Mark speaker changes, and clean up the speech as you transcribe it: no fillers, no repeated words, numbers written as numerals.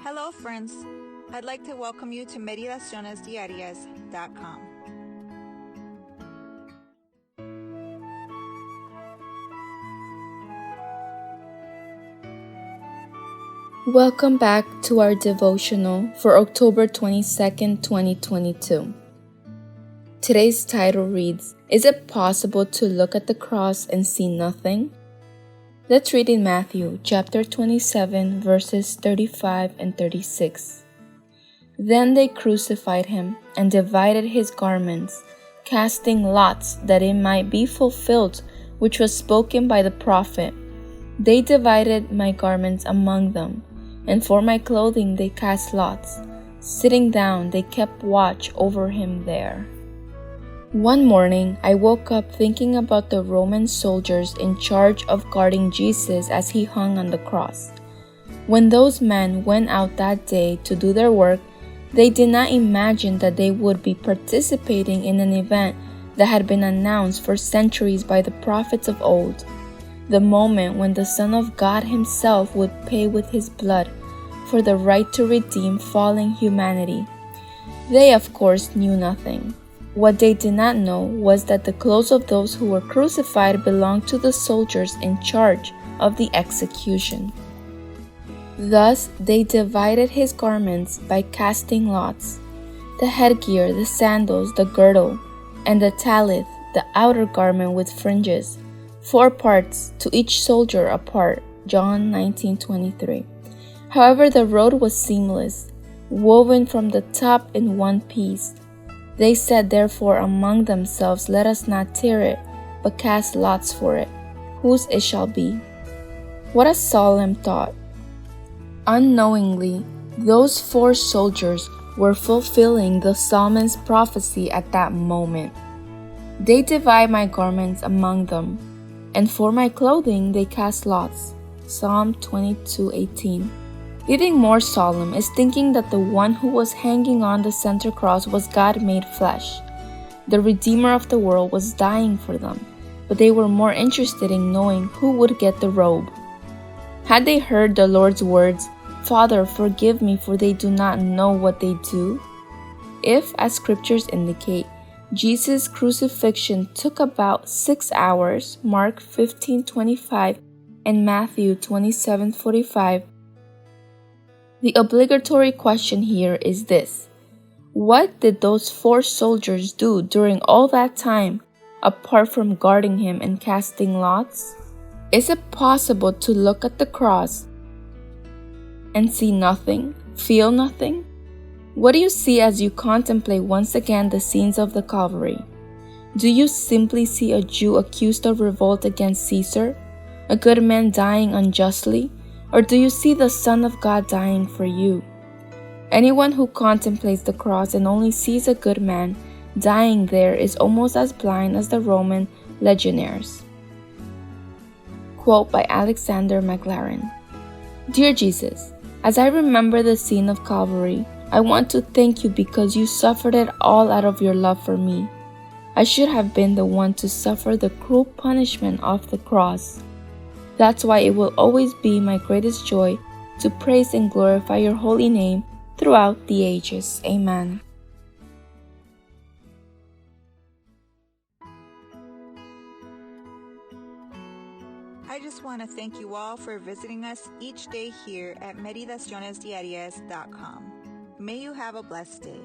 Speaker 1: Hello friends, I'd like to welcome you to Meditaciones Diarias.com.
Speaker 2: Welcome back to our devotional for October 22nd, 2022. Today's title reads, Is it possible to look at the cross and see nothing? Let's read in Matthew chapter 27 verses 35 and 36. Then they crucified him and divided his garments, casting lots that it might be fulfilled which was spoken by the prophet. They divided my garments among them, and for my clothing they cast lots. Sitting down, they kept watch over him there. One morning, I woke up thinking about the Roman soldiers in charge of guarding Jesus as he hung on the cross. When those men went out that day to do their work, they did not imagine that they would be participating in an event that had been announced for centuries by the prophets of old. The moment when the Son of God himself would pay with his blood for the right to redeem fallen humanity. They, of course, knew nothing. What they did not know was that the clothes of those who were crucified belonged to the soldiers in charge of the execution. Thus, they divided his garments by casting lots. The headgear, the sandals, the girdle, and the talith, the outer garment with fringes, 4 parts, to each soldier a part. John 19:23. However, the robe was seamless, woven from the top in one piece. They said therefore among themselves, Let us not tear it, but cast lots for it, whose it shall be. What a solemn thought! Unknowingly, those 4 soldiers were fulfilling the psalmist's prophecy at that moment. They divide my garments among them, and for my clothing they cast lots. Psalm 22:18. Even more solemn is thinking that the one who was hanging on the center cross was God made flesh. The Redeemer of the world was dying for them, but they were more interested in knowing who would get the robe. Had they heard the Lord's words, Father, forgive me, for they do not know what they do? If, as scriptures indicate, Jesus' crucifixion took about 6 hours, Mark 15:25 and Matthew 27:45, the obligatory question here is this: what did those 4 soldiers do during all that time, apart from guarding him and casting lots? Is it possible to look at the cross and see nothing, feel nothing? What do you see as you contemplate once again the scenes of the Calvary? Do you simply see a Jew accused of revolt against Caesar, a good man dying unjustly? Or do you see the Son of God dying for you? Anyone who contemplates the cross and only sees a good man dying there is almost as blind as the Roman legionaries. Quote by Alexander McLaren. Dear Jesus, as I remember the scene of Calvary, I want to thank you because you suffered it all out of your love for me. I should have been the one to suffer the cruel punishment of the cross. That's why it will always be my greatest joy to praise and glorify your holy name throughout the ages. Amen.
Speaker 1: I just want to thank you all for visiting us each day here at Meditacionesdiarias.com. May you have a blessed day.